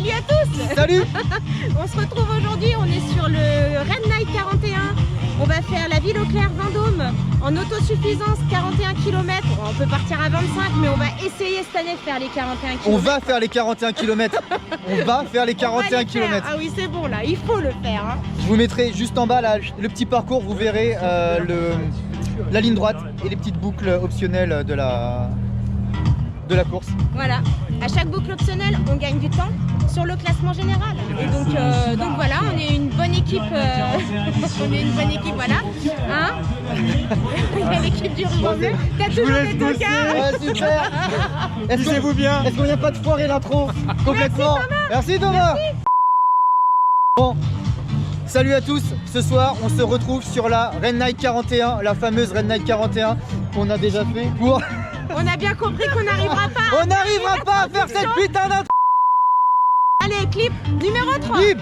Salut à tous. Salut. On se retrouve aujourd'hui, on est sur le Red Night 41. On va faire la ville au clair Vendôme en autosuffisance 41 km. On peut partir à 25 mais on va essayer cette année de faire les 41 km. On va faire les 41 km. On va faire les 41 km. Ah oui c'est bon là, il faut le faire. Hein. Je vous mettrai juste en bas là, le petit parcours, vous verrez la ligne droite et les petites boucles optionnelles de la course. Voilà, à chaque boucle optionnelle on gagne du temps sur le classement général. Et donc voilà, on est une bonne équipe, on est une bonne équipe, voilà. Hein. Il y a l'équipe du ruban bleu. T'as toujours des tocards. Ouais, super. Est-ce bien. Est-ce qu'on vient pas de foirer l'intro complètement? Merci Thomas. Merci. Bon, salut à tous. Ce soir, on se retrouve sur la Red Night 41, la fameuse Red Night 41 qu'on a déjà fait pour... On a bien compris qu'on n'arrivera pas. On n'arrivera pas à faire cette putain d'intro. Allez, clip numéro 3. Clip.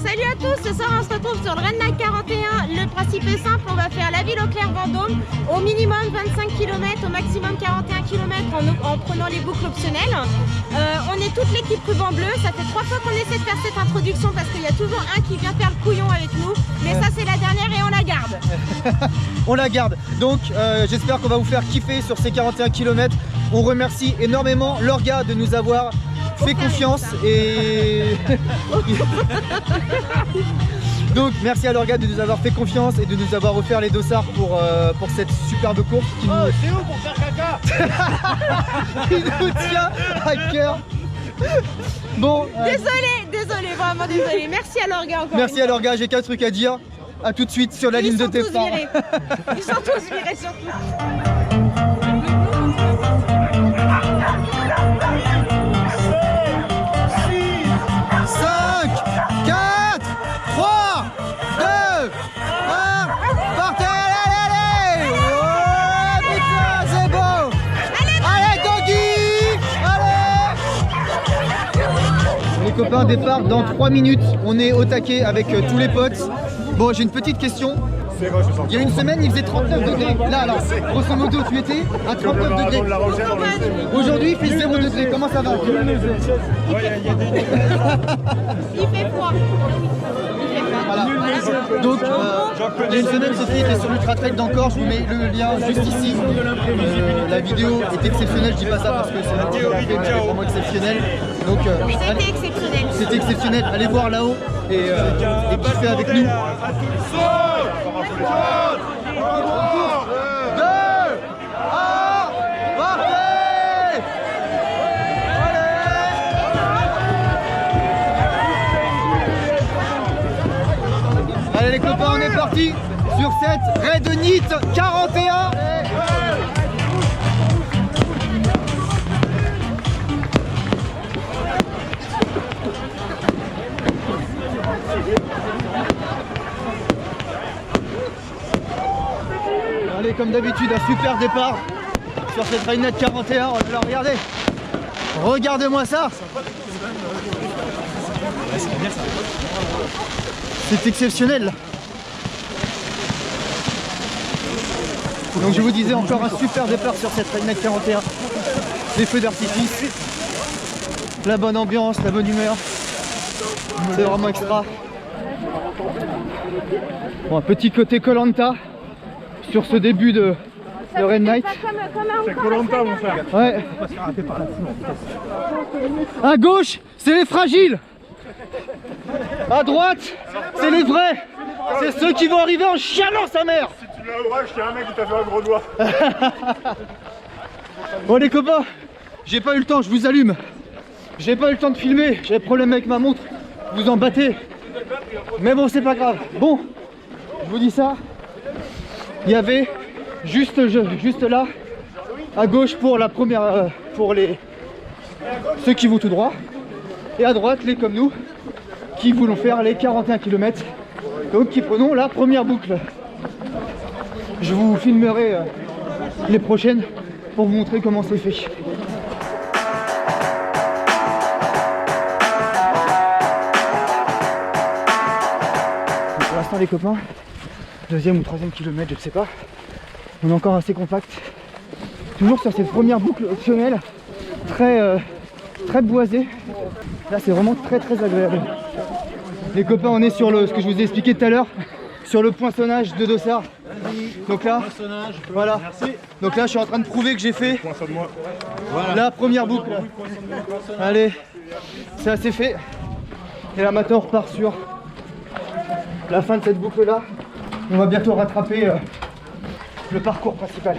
Salut à tous, ce soir on se retrouve sur le Red Night 41. Le principe est simple, on va faire la ville au clair Vendôme, au minimum 25 km, au maximum 41 km en prenant les boucles optionnelles. On est toute l'équipe ruban bleu, ça fait 3 fois qu'on essaie de faire cette introduction parce qu'il y a toujours un qui vient faire le couillon avec nous. Mais ça c'est la dernière et on la garde. On la garde. Donc j'espère qu'on va vous faire kiffer sur ces 41 km. On remercie énormément l'Orga de nous avoir fait confiance et donc merci à l'Orga de nous avoir fait confiance et de nous avoir offert les dossards pour cette superbe course qui c'est où pour faire caca qui nous tient à cœur. Bon, désolé, vraiment désolé. Merci à l'Orga encore. Merci à l'Orga, j'ai 4 trucs à dire. À tout de suite sur la ligne de départ. Ils sont tous virés surtout. 5, 4, 3, 2, 1, partez, allez. Oh putain, c'est beau. Allez Doggy. Allez. Les copains, départ dans 3 minutes. On est au taquet avec tous les potes. Bon, j'ai une petite question. Il y a une semaine, il faisait 39 degrés. Là, alors, grosso modo, tu étais à 39 degrés. Aujourd'hui, il fait 0 degrés. Comment ça va? Il fait froid. Voilà. Donc, il y a une semaine, c'était sur l'Ultra Trail d'Ancor. Je vous mets le lien juste ici. La vidéo est exceptionnelle. Je dis pas ça parce que c'est la vidéo mais elle est vraiment exceptionnelle. Donc, c'était exceptionnel. C'était exceptionnel. Allez voir là-haut et kiffer avec nous. 2, 1, partez! Allez les copains, on est parti sur cette Red Night 41. Allez, comme d'habitude, un super départ sur cette Red Night 41. Alors regardez, regardez-moi ça. C'est exceptionnel. Donc je vous disais encore un super départ sur cette Red Night 41. Les feux d'artifice, la bonne ambiance, la bonne humeur. C'est vraiment extra. Bon, un petit côté Koh-Lanta sur ce début de Red Night. C'est Koh-Lanta mon frère. Ouais. À gauche, c'est les fragiles. À droite, c'est les vrais. C'est ceux qui vont arriver en chialant sa mère. Si tu l'as orage, il y a un mec qui t'a fait un gros doigt. Bon les copains, j'ai pas eu le temps, je vous allume. J'ai pas eu le temps de filmer, j'avais problème avec ma montre. Vous en battez. Mais bon, c'est pas grave. Bon, je vous dis ça. Il y avait juste là, à gauche pour la première, pour ceux qui vont tout droit, et à droite les comme nous, qui voulons faire les 41 km, donc qui prenons la première boucle. Je vous filmerai les prochaines pour vous montrer comment c'est fait. Pour l'instant les copains, deuxième ou troisième kilomètre, je ne sais pas, on est encore assez compact. Toujours sur cette première boucle optionnelle, très boisée. Là c'est vraiment très agréable. Les copains, on est sur ce que je vous ai expliqué tout à l'heure, sur le poinçonnage de Dossard. Donc là, voilà. Donc là je suis en train de prouver que j'ai fait la première boucle. Allez, ça c'est fait. Et là maintenant on repart sur la fin de cette boucle là. On va bientôt rattraper le parcours principal.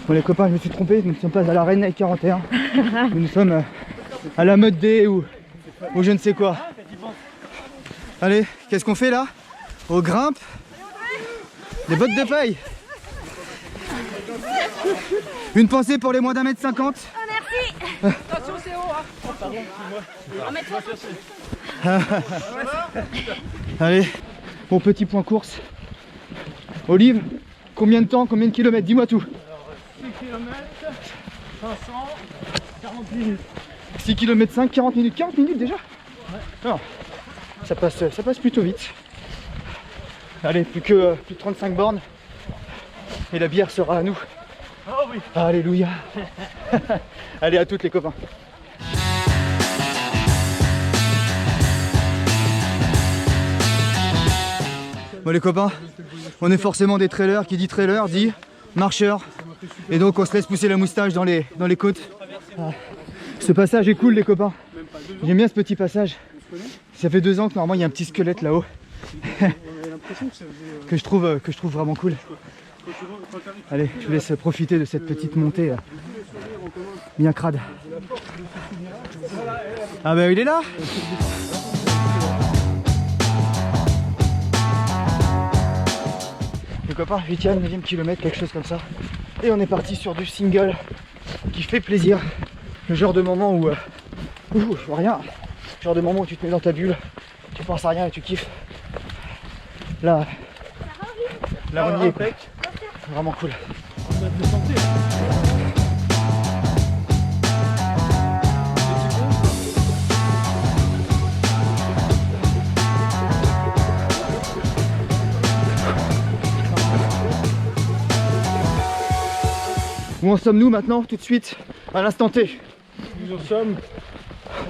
Bon les copains, je me suis trompé, nous ne sommes pas à la Red Night 41, nous sommes à la Mud Day ou je ne sais quoi. Allez, qu'est-ce qu'on fait là? On grimpe. Des bottes de paille. Une pensée pour les moins d'1,50 m. Oh, merci. Attention, c'est haut. Hein. Allez, mon petit point course. Olive, combien de temps, combien de kilomètres? Dis-moi tout. 6 km, 500, 40 minutes. 6 km 5, 40 minutes. 40 minutes déjà? Non, ça passe plutôt vite. Allez, plus que 35 bornes. Et la bière sera à nous. Oh oui. Alléluia. Allez, à toutes les copains. Bon les copains, on est forcément des trailers. Qui dit trailer dit marcheur. Et donc on se laisse pousser la moustache dans les côtes. Ce passage est cool les copains. J'aime bien ce petit passage. Ça fait 2 ans que normalement il y a un petit squelette là-haut. que je trouve vraiment cool. Allez, je vous laisse profiter de cette petite montée bien crade. Ah bah il est là. Les copains, 8e, 9e kilomètre, quelque chose comme ça. Et on est parti sur du single qui fait plaisir. Le genre de moment où je vois rien. Le genre de moment où tu te mets dans ta bulle, tu penses à rien et tu kiffes. Là on y est quoi. Vraiment cool. Où en sommes-nous maintenant, tout de suite, à l'instant T? Nous en sommes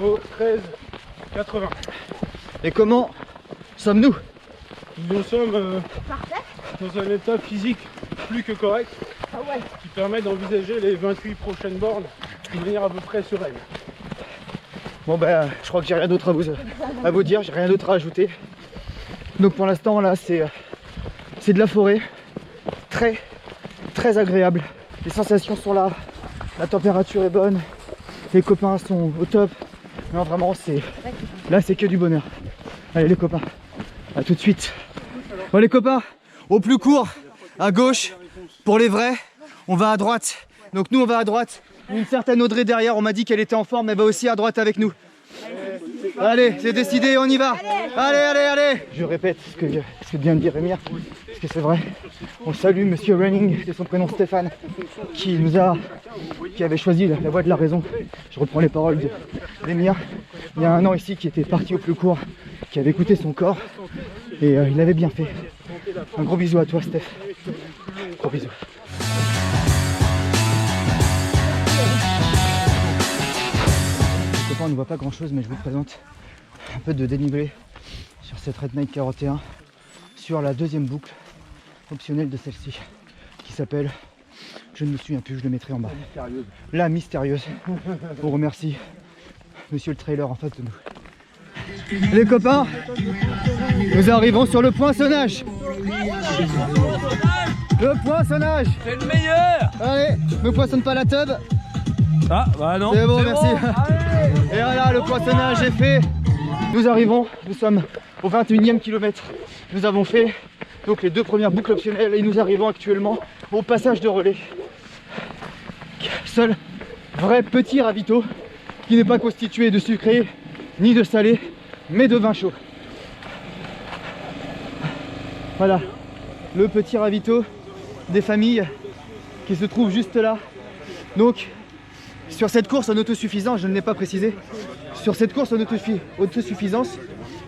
au 13,80. Et comment sommes-nous? Nous en sommes dans un état physique plus que correct, qui permet d'envisager les 28 prochaines bornes de manière à peu près sereine. Bon ben, je crois que j'ai rien d'autre à vous dire, j'ai rien d'autre à ajouter. Donc pour l'instant là, c'est de la forêt, très agréable. Les sensations sont là, la température est bonne, les copains sont au top. Non vraiment, là c'est que du bonheur. Allez les copains, à tout de suite. Bon les copains, au plus court, à gauche, pour les vrais, on va à droite. Donc nous on va à droite. Une certaine Audrey derrière, on m'a dit qu'elle était en forme, elle va aussi à droite avec nous. Allez, c'est décidé, on y va. Allez. Je répète ce que vient de dire Emir, parce que c'est vrai. On salue Monsieur Running, c'est son prénom Stéphane, qui avait choisi la voie de la raison. Je reprends les paroles d'Emir. Il y a 1 an ici, qui était parti au plus court, qui avait écouté son corps, et il avait bien fait. Un gros bisou à toi Steph. Gros bisous. On ne voit pas grand chose, mais je vous présente un peu de dénivelé sur cette Red Night 41 sur la 2e boucle optionnelle de celle-ci qui s'appelle, je ne me souviens plus, je le mettrai en bas, la mystérieuse. On remercie monsieur le trailer en face de nous. Les copains, nous arrivons sur le poinçonnage. Le poinçonnage, c'est le meilleur. allez, me poinçonne pas la tub. Ah bah non. C'est bon, merci. Et voilà, le poinçonnage est fait. Nous arrivons, nous sommes au 21e kilomètre. Nous avons fait donc les 2 premières boucles optionnelles et nous arrivons actuellement au passage de relais. Seul vrai petit ravito qui n'est pas constitué de sucré ni de salé, mais de vin chaud. Voilà, le petit ravito des familles qui se trouve juste là. Donc Sur cette course en autosuffisance, je ne l'ai pas précisé, sur cette course en autosuffisance,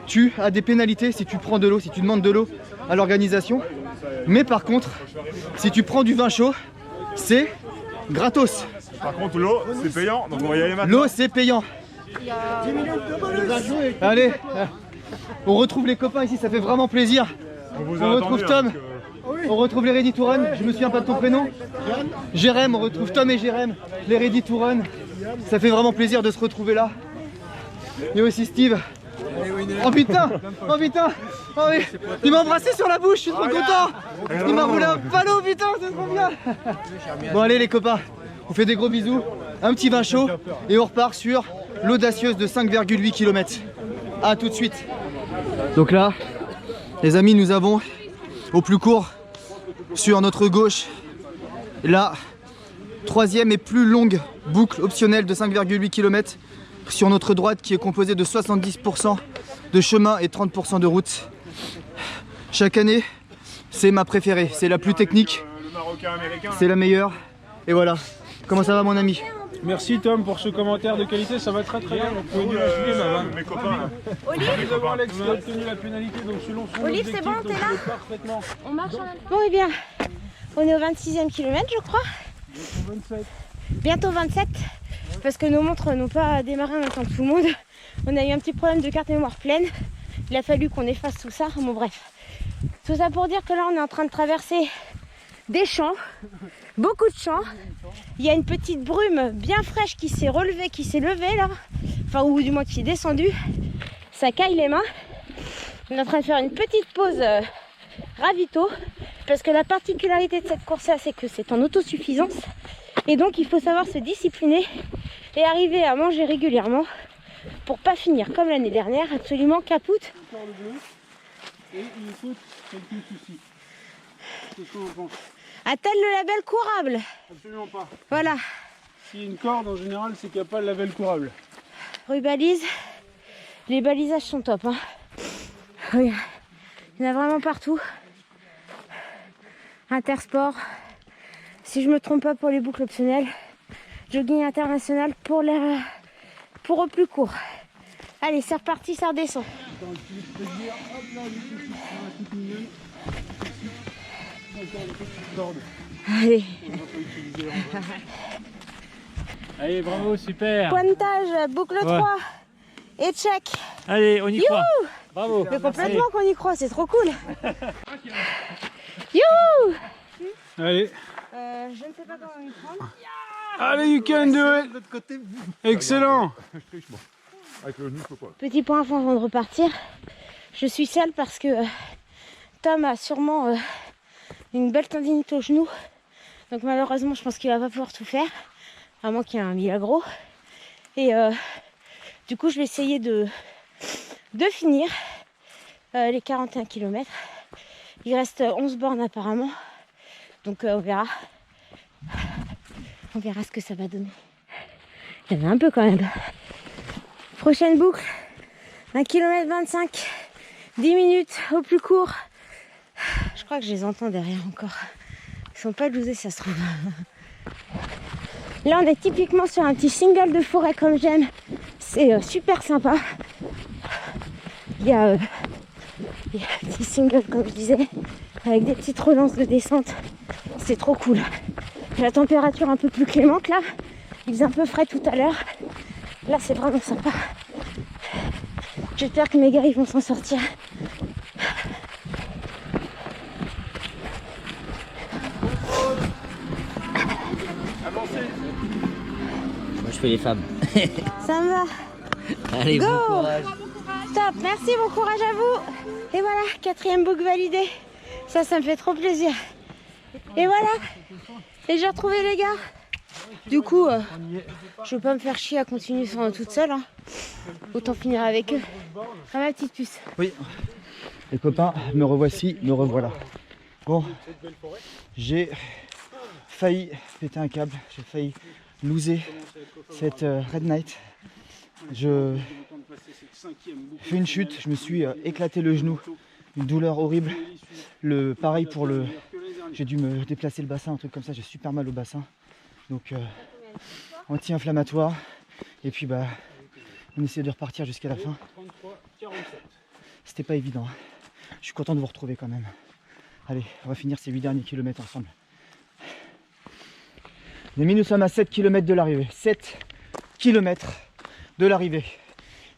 tu as des pénalités si tu prends de l'eau, si tu demandes de l'eau à l'organisation. Mais par contre, si tu prends du vin chaud, c'est gratos. Par contre, l'eau, c'est payant, donc on va y aller maintenant. L'eau, c'est payant. Allez, on retrouve les copains ici, ça fait vraiment plaisir. On retrouve Tom, on retrouve les Ready to Run. Je me souviens pas de ton prénom. Jérém, on retrouve Tom et Jérém, les Ready to Run. Ça fait vraiment plaisir de se retrouver là. Et aussi Steve. Oh putain, oh putain, oh oui. Il m'a embrassé sur la bouche, je suis trop content. Il m'a roulé un ballon, putain, c'est trop bien. Bon allez les copains, on fait des gros bisous, un petit vin chaud et on repart sur l'audacieuse de 5,8 km. A tout de suite. Donc là, les amis, nous avons au plus court sur notre gauche la troisième et plus longue boucle optionnelle de 5,8 km. Sur notre droite qui est composée de 70% de chemin et 30% de route. Chaque année, c'est ma préférée, c'est la plus technique, c'est la meilleure. Et voilà, comment ça va mon ami? Merci Tom pour ce commentaire de qualité, ça va très bien. Vous pouvez nous la suivre, ma Mes copains. Olive, nous avons Alex qui a obtenu la pénalité, donc selon son Olive, objectif, c'est bon, t'es donc là il est parfaitement. on marche en même temps. Bon, et bien, on est au 26e kilomètre, je crois. 27. Bientôt 27. Parce que nos montres n'ont pas démarré en même temps que tout le monde. On a eu un petit problème de carte mémoire pleine. Il a fallu qu'on efface tout ça. Bon bref. Tout ça pour dire que là on est en train de traverser des champs. Beaucoup de champs. Il y a une petite brume bien fraîche qui s'est relevée, qui s'est levée là. Enfin ou du moins qui est descendue. Ça caille les mains. On est en train de faire une petite pause ravito. Parce que la particularité de cette course là c'est que c'est en autosuffisance. Et donc il faut savoir se discipliner et arriver à manger régulièrement pour pas finir comme l'année dernière, absolument capoute. Et il faut quelques soucis. Qu'est-ce qu'on en pense? A-t-elle le label courable? Absolument pas. Voilà. Si une corde en général, c'est qu'il n'y a pas le label courable. Rue balise, les balisages sont top. Hein. Regarde. Il y en a vraiment partout. Intersport. Si je me trompe pas pour les boucles optionnelles, jogging international pour au plus court. Allez, c'est reparti, ça redescend. Allez. Allez, bravo, super. Pointage, boucle 3. Et check. Allez, on y croit. Bravo. Mais complètement qu'on y croit, c'est trop cool. Youhou. Allez. Je ne sais pas comment y prendre. Allez, you can do it. Excellent. Petit point info avant de repartir. Je suis seule parce que Tom a sûrement une belle tendinite au genou. Donc malheureusement, je pense qu'il va pas pouvoir tout faire. À moins qu'il y ait un milagro. Et du coup, je vais essayer de finir les 41 km. Il reste 11 bornes apparemment. Donc on verra. On verra ce que ça va donner. Il y en a un peu quand même. Prochaine boucle. 1 km 25. 10 minutes au plus court. Je crois que je les entends derrière encore. Ils sont pas lousés, ça se trouve. Là on est typiquement sur un petit single de forêt comme j'aime. C'est super sympa. Il y a un petit single comme je disais. Avec des petites relances de descente. C'est trop cool. La température un peu plus clémente là. Il faisait un peu frais tout à l'heure. Là c'est vraiment sympa. J'espère que mes gars ils vont s'en sortir. Moi je fais les femmes. Ça me va. Allez, Go. bon courage. Top, merci, bon courage à vous. Et voilà, 4e boucle validée. Ça me fait trop plaisir. Et voilà. Et j'ai retrouvé les gars. Du coup, je veux pas me faire chier à continuer toute seule. Hein. Autant finir avec eux. Ah ma petite puce. Oui, les copains, me revoici, me revoilà. Bon, j'ai failli péter un câble, j'ai failli loser cette Red Night. Je fais une chute, je me suis éclaté le genou, une douleur horrible. Pareil pour le... J'ai dû me déplacer le bassin, un truc comme ça, j'ai super mal au bassin. Donc anti-inflammatoire. Et puis bah on essaie de repartir jusqu'à la fin. 33,47. C'était pas évident. Je suis content de vous retrouver quand même. Allez, on va finir ces 8 derniers kilomètres ensemble. Les amis, nous sommes à 7 km de l'arrivée. 7 km de l'arrivée.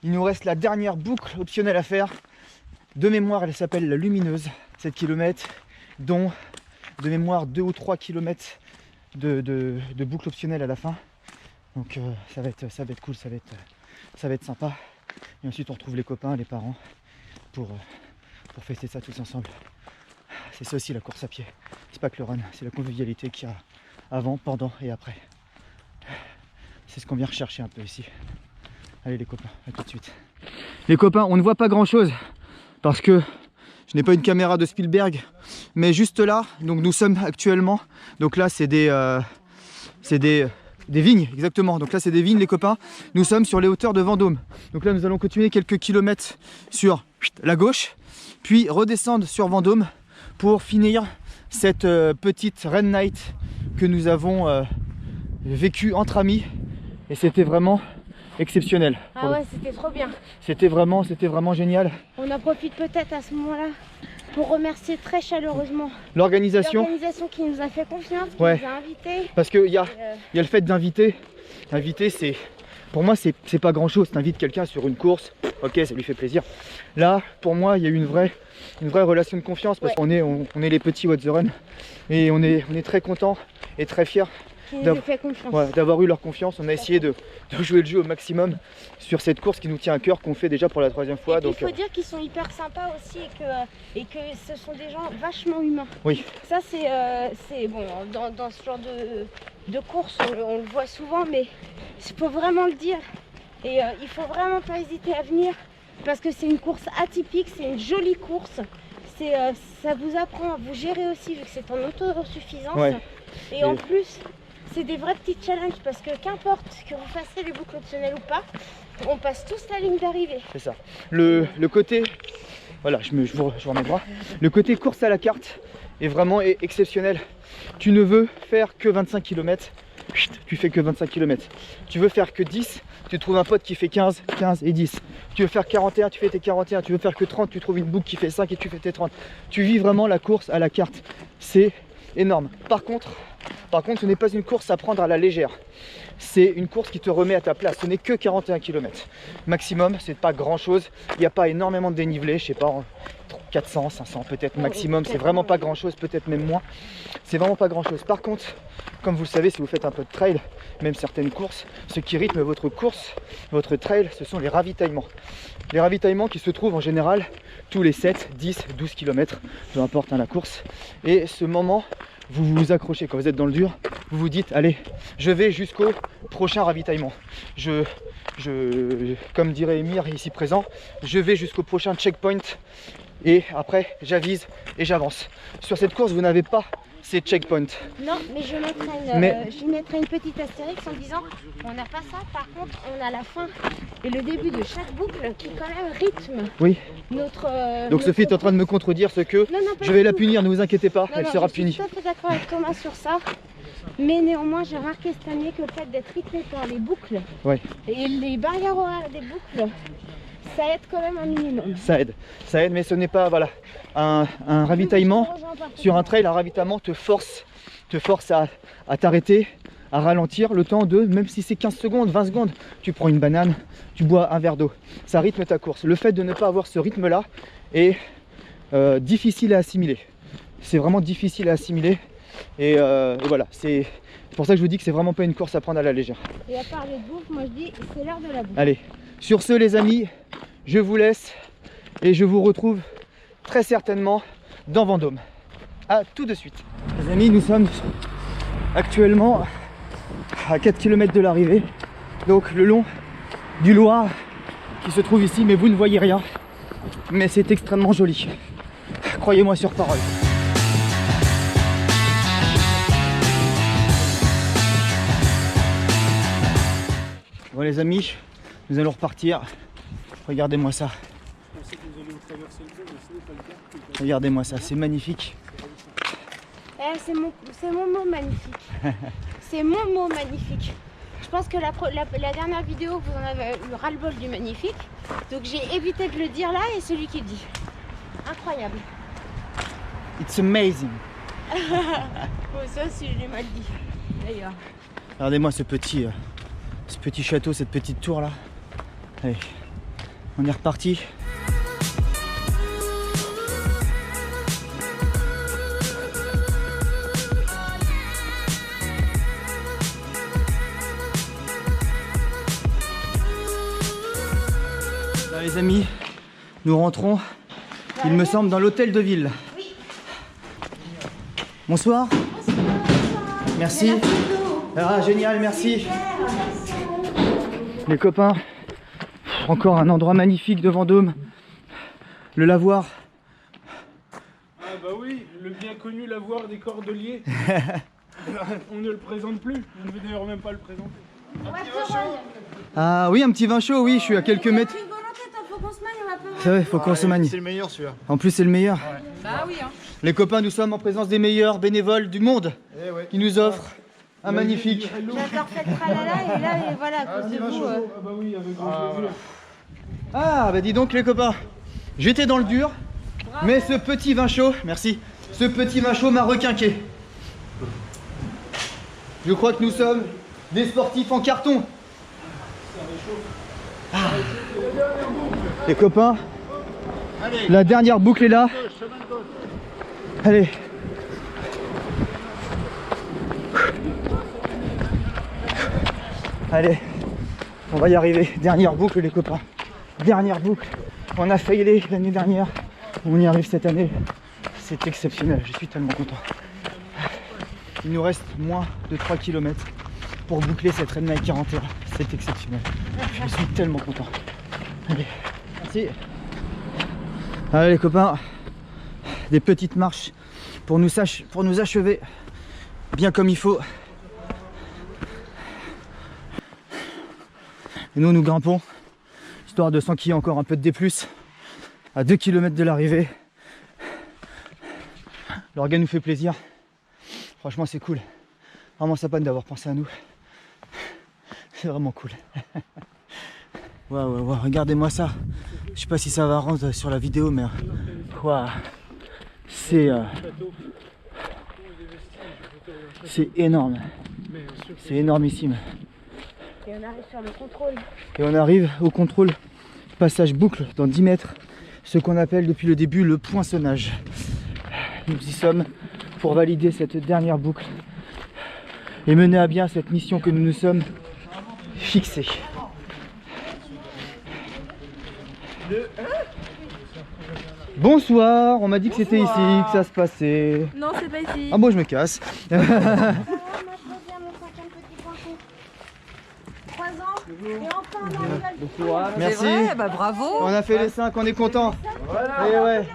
Il nous reste la dernière boucle optionnelle à faire. De mémoire, elle s'appelle la lumineuse. 7 km, dont de mémoire 2 ou 3 km de boucle optionnelle à la fin. Donc ça va être cool, ça va être sympa. Et ensuite on retrouve les copains, les parents pour fêter ça tous ensemble. C'est ça aussi la course à pied. C'est pas que le run, c'est la convivialité qu'il y a avant, pendant et après. C'est ce qu'on vient rechercher un peu ici. Allez les copains, à tout de suite. Les copains, on ne voit pas grand chose parce que je n'ai pas une caméra de Spielberg, mais juste là, donc nous sommes actuellement, donc là c'est des vignes, exactement. Donc là c'est des vignes les copains. Nous sommes sur les hauteurs de Vendôme. Donc là nous allons continuer quelques kilomètres sur la gauche, puis redescendre sur Vendôme pour finir cette petite Run Night que nous avons vécue entre amis. Et c'était vraiment exceptionnel. Ah ouais, c'était trop bien. C'était vraiment On génial. en profite peut-être à ce moment-là pour remercier très chaleureusement L'organisation qui nous a fait confiance, qui Ouais. nous a invités. Parce qu'il y a le fait d'inviter. Inviter, c'est, pour moi, c'est pas grand chose. T'invites quelqu'un sur une course, ok, ça lui fait plaisir. Là, pour moi, il y a eu une vraie relation de confiance parce qu'on est les petits What the Run et on est très contents et très fiers Qui nous a fait confiance. ouais, d'avoir eu leur confiance. On a essayé de jouer le jeu au maximum sur cette course qui nous tient à cœur, qu'on fait déjà pour la 3e fois. Et Donc, il faut dire qu'ils sont hyper sympas aussi et que ce sont des gens vachement humains. oui, Ça c'est bon, dans ce genre de course on le voit souvent, mais il faut vraiment le dire. Et il faut vraiment pas hésiter à venir parce que c'est une course atypique, c'est une jolie course. Ça vous apprend à vous gérer aussi vu que c'est en autosuffisance. Ouais. Et en plus, c'est des vrais petits challenges parce que qu'importe que vous fassiez les boucles optionnelles ou pas, on passe tous la ligne d'arrivée. c'est ça. Le côté, voilà, je vous remets droit. Le côté course à la carte est vraiment exceptionnel. Tu ne veux faire que 25 km, tu fais que 25 km. Tu veux faire que 10, tu trouves un pote qui fait 15 et 10. Tu veux faire 41, tu fais tes 41. Tu veux faire que 30, tu trouves une boucle qui fait 5 et tu fais tes 30. Tu vis vraiment la course à la carte. C'est énorme. Par contre, ce n'est pas une course à prendre à la légère. C'est une course qui te remet à ta place. Ce n'est que 41 km. Maximum, c'est pas grand chose. Il n'y a pas énormément de dénivelé, je sais pas, 400, 500 peut-être maximum. C'est vraiment pas grand chose, peut-être même moins. C'est vraiment pas grand chose. Par contre, comme vous le savez, si vous faites un peu de trail, même certaines courses, ce qui rythme votre course, votre trail, ce sont les ravitaillements. Les ravitaillements qui se trouvent en général tous les 7, 10, 12 km, peu importe la course. Et ce moment, vous vous accrochez quand vous êtes dans le dur, vous vous dites allez, je vais jusqu'au prochain ravitaillement. Comme dirait Emir ici présent, je vais jusqu'au prochain checkpoint et après j'avise et j'avance. Sur cette course, vous n'avez pas ces checkpoints. Non, mais je mettrai une petite astérix en disant on n'a pas ça, par contre on a la fin et le début de chaque boucle qui quand même rythme Oui. notre... Donc Sophie est en train de me contredire ce que Non, pas je vais du la tout. punir, ne vous inquiétez pas, Non, elle non, sera je suis punie. tout à fait d'accord avec Thomas sur ça. Mais néanmoins, j'ai remarqué cette année que le fait d'être rythmé par les boucles Ouais. et les barrières horaires des boucles, ça aide quand même un minimum. Ça aide, mais ce n'est pas voilà, un ravitaillement. Sur un trail, un ravitaillement te force à t'arrêter, à ralentir le temps de, même si c'est 15 secondes, 20 secondes, tu prends une banane, tu bois un verre d'eau. Ça rythme ta course. Le fait de ne pas avoir ce rythme-là est difficile à assimiler. C'est vraiment difficile à assimiler. Et voilà, c'est pour ça que je vous dis que c'est vraiment pas une course à prendre à la légère. Et à part les bouffe, moi je dis c'est l'heure de la bouffe. Allez, sur ce les amis, je vous laisse et je vous retrouve très certainement dans Vendôme. À tout de suite. Les amis, nous sommes actuellement à 4 km de l'arrivée, donc le long du Loir qui se trouve ici, mais vous ne voyez rien. Mais c'est extrêmement joli. Croyez-moi sur parole. Bon les amis, nous allons repartir. Regardez-moi ça. Regardez-moi ça, c'est magnifique. C'est mon mot magnifique. C'est mon mot magnifique. pense que la dernière vidéo, vous en avez eu ras-le-bol du magnifique. Donc j'ai évité de le dire là et celui qui le dit. Incroyable. It's amazing. Bon, ça, si je l'ai mal dit, d'ailleurs. Regardez-moi ce petit château, cette petite tour là. Allez, on est reparti. Là, les amis, nous rentrons, il me semble, dans l'hôtel de ville. Oui. Bonsoir. Merci. Ah, génial, merci. Les copains, encore un endroit magnifique de Vendôme. Le lavoir. Ah bah oui, le bien connu lavoir des Cordeliers. On ne le présente plus, on ne veut d'ailleurs même pas le présenter. Ah oui, un petit vin chaud, oui, je suis à quelques mètres. C'est vrai, faut qu'on se manie. C'est le meilleur celui-là. En plus, c'est le meilleur. Bah oui, hein. Les copains, nous sommes en présence des meilleurs bénévoles du monde qui nous offrent un magnifique. J'adore cette tralala et là, et voilà, à cause de vous. Ah bah oui, avec grand plaisir. Ah, bah dis donc, les copains, j'étais dans le dur, mais ce petit vin chaud, merci, ce petit vin chaud m'a requinqué. Je crois que nous sommes des sportifs en carton. Ah. Les copains, la dernière boucle est là. Allez. Allez, on va y arriver. Dernière boucle, les copains. Dernière boucle. On a failli l'année dernière. On y arrive cette année. C'est exceptionnel. Je suis tellement content. Il nous reste moins de 3 km pour boucler cette Red Night 41. C'est exceptionnel. Je suis tellement content. Allez, merci. Allez les copains, des petites marches pour nous achever bien comme il faut. Et nous grimpons, histoire de s'enquiller encore un peu de D+, à 2 km de l'arrivée. L'organe nous fait plaisir. Franchement, c'est cool. Vraiment sympa d'avoir pensé à nous. C'est vraiment cool. Waouh, regardez-moi ça. Je sais pas si ça va rendre sur la vidéo, mais waouh, c'est énorme. C'est énormissime. Et on arrive sur le contrôle. Et on arrive au contrôle passage boucle dans 10 mètres, ce qu'on appelle depuis le début le poinçonnage. Nous y sommes pour valider cette dernière boucle et mener à bien cette mission que nous nous sommes fixée. Bonsoir, on m'a dit que c'était ici que ça se passait. Non, c'est pas ici. Ah bon, je me casse. Merci. C'est vrai, bah bravo. On a fait les 5, on est content. Voilà. Et ouais.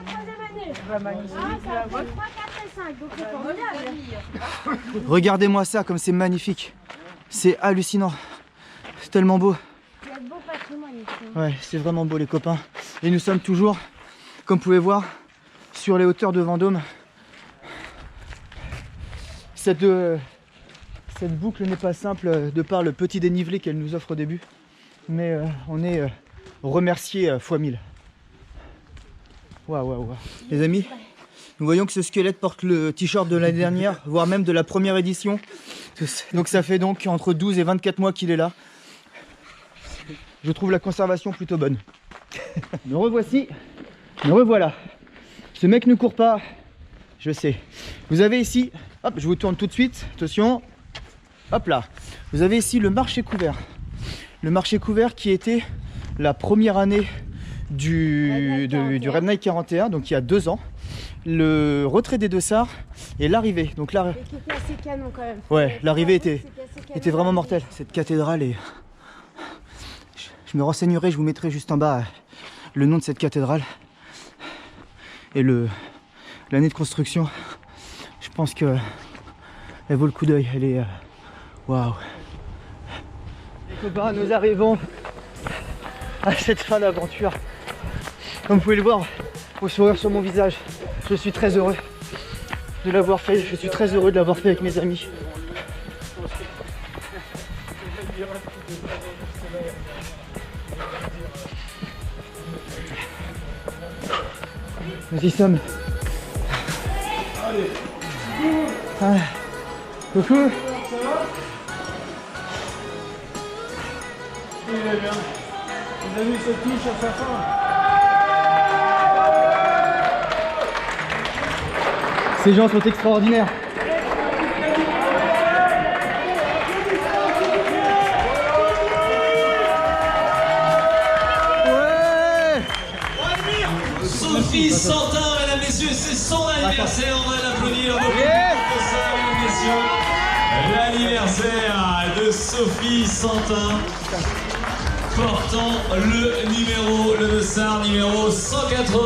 Regardez-moi ça, comme c'est magnifique. C'est hallucinant. C'est tellement beau. Il y a de beaux patrimoines ici. Ouais, c'est vraiment beau les copains. Et nous sommes toujours, comme vous pouvez voir, sur les hauteurs de Vendôme. Cette boucle n'est pas simple de par le petit dénivelé qu'elle nous offre au début. Mais on est remercié fois 1000. Waouh. Les amis, nous voyons que ce squelette porte le t-shirt de l'année dernière, voire même de la première édition. Donc ça fait donc entre 12 et 24 mois qu'il est là. Je trouve la conservation plutôt bonne. Me revoici, me revoilà. Ce mec ne court pas, je sais. Vous avez ici, hop, je vous tourne tout de suite, attention. Hop là, vous avez ici le marché couvert. Le marché couvert qui était la première année du Red Night 41, donc il y a 2 ans. Le retrait des Dossards et l'arrivée. Donc là, Et qui était assez canon quand même. ouais, l'arrivée était vraiment mortelle. Cette cathédrale est... Je me renseignerai, je vous mettrai juste en bas le nom de cette cathédrale et l'année de construction. Je pense que elle vaut le coup d'œil. Elle est waouh. Les copains, nous arrivons à cette fin d'aventure. Comme vous pouvez le voir au sourire sur mon visage, je suis très heureux de l'avoir fait. Je suis très heureux de l'avoir fait avec mes amis. Nous y sommes. Ah. Coucou. Il est bien. Les amis se touchent à sa fin. Ces gens sont extraordinaires. Ouais. Sophie Santin, mesdames, messieurs, c'est son anniversaire, on va l'applaudir. L'anniversaire de Sophie Santin, portant le numéro, le dossard numéro 180.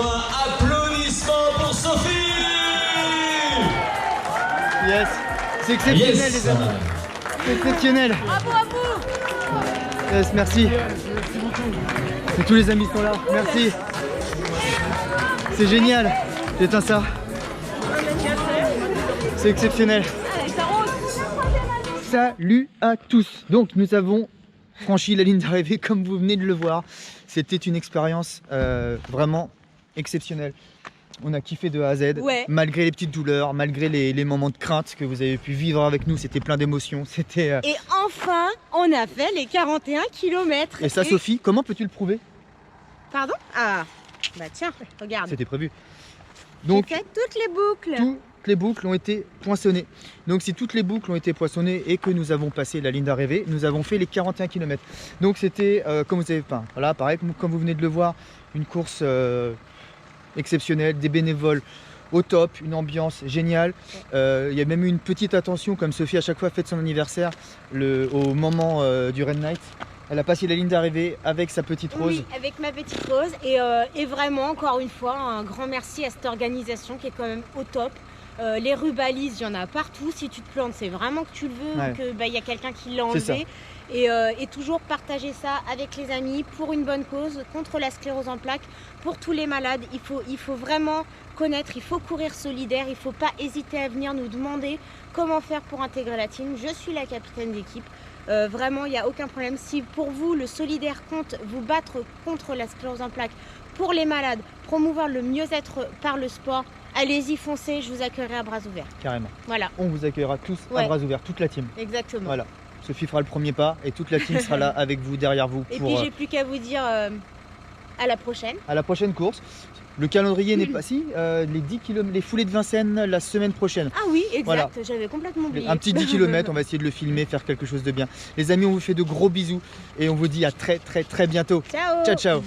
Applaudissements pour Sophie. Yes. C'est exceptionnel Yes. les amis. C'est exceptionnel. Bravo à vous. Yes, merci. Et tous les amis sont là. Merci. C'est génial. J'éteins ça. C'est exceptionnel. Salut à tous. Donc nous avons franchi la ligne d'arrivée comme vous venez de le voir. C'était une expérience vraiment exceptionnelle. On a kiffé de A à Z, Ouais. malgré les petites douleurs, malgré les moments de crainte que vous avez pu vivre avec nous. C'était plein d'émotions. C'était. Et enfin, on a fait les 41 km. Et ça, Sophie, comment peux-tu le prouver? Pardon? Ah, bah tiens, regarde. C'était prévu. J'ai Donc fait toutes les boucles. toutes les boucles ont été poinçonnées. Donc si toutes les boucles ont été poinçonnées et que nous avons passé la ligne d'arrivée, nous avons fait les 41 km. Donc c'était, comme vous avez, enfin, voilà, pareil, comme vous venez de le voir, une course exceptionnelle, des bénévoles au top, une ambiance géniale. Il y a même eu une petite attention, comme Sophie à chaque fois fête son anniversaire, au moment du Red Night. Elle a passé la ligne d'arrivée avec sa petite rose. Oui, avec ma petite rose. Et vraiment, encore une fois, un grand merci à cette organisation qui est quand même au top. Les rubalises, il y en a partout. Si tu te plantes, c'est vraiment que tu le veux Ouais. ou qu'il y a quelqu'un qui l'a C'est ça. enlevé. Et toujours partager ça avec les amis pour une bonne cause, contre la sclérose en plaques, pour tous les malades. Il faut vraiment connaître, il faut courir solidaire, il ne faut pas hésiter à venir nous demander comment faire pour intégrer la team. Je suis la capitaine d'équipe. Vraiment, il n'y a aucun problème. Si pour vous, le solidaire compte, vous battre contre la sclérose en plaques, pour les malades, promouvoir le mieux-être par le sport, allez-y, foncez, je vous accueillerai à bras ouverts. Carrément. Voilà, On vous accueillera tous à Ouais. bras ouverts, toute la team. exactement. Voilà. Sophie fera le premier pas et toute la team sera là avec vous, derrière vous, Et pour puis, j'ai plus qu'à vous dire à la prochaine. à la prochaine course. Le calendrier n'est pas si, les 10 km, les foulées de Vincennes la semaine prochaine. Ah oui, exact, Voilà. j'avais complètement oublié. Un petit 10 km, on va essayer de le filmer, faire quelque chose de bien. Les amis, on vous fait de gros bisous et on vous dit à très bientôt. Ciao. Ciao ciao.